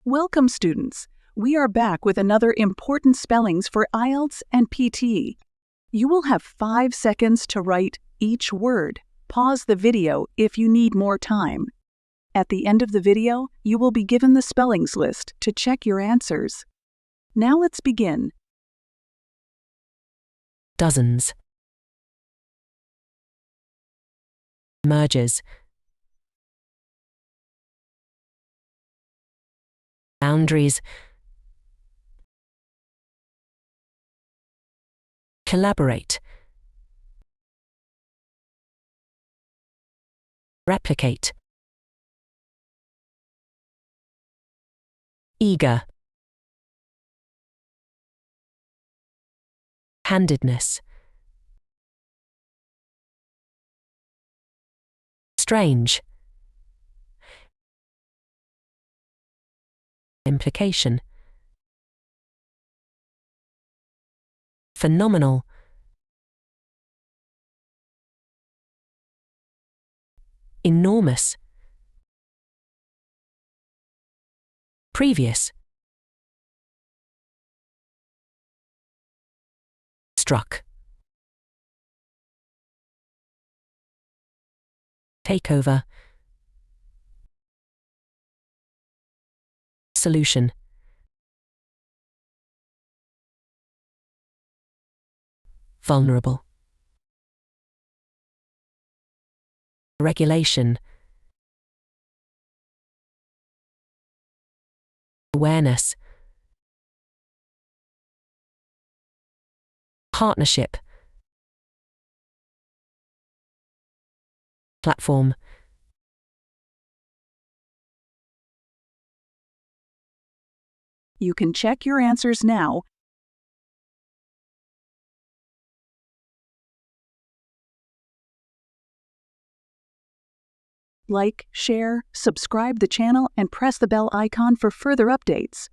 Welcome, students. We are back with another important spellings for IELTS and PTE. You will have 5 seconds to write each word. Pause the video if you need more time. At the end of the video, you will be given the spellings list to check your answers. Now let's begin. Dozens. Mergers. Boundaries. Collaborate. Replicate. Eager. Handedness. Strange. Implication. Phenomenal. Enormous. Previous. Struck. Takeover. Solution. Vulnerable. Regulation. Awareness. Partnership. Platform. You can check your answers now. Like, share, subscribe the channel, and press the bell icon for further updates.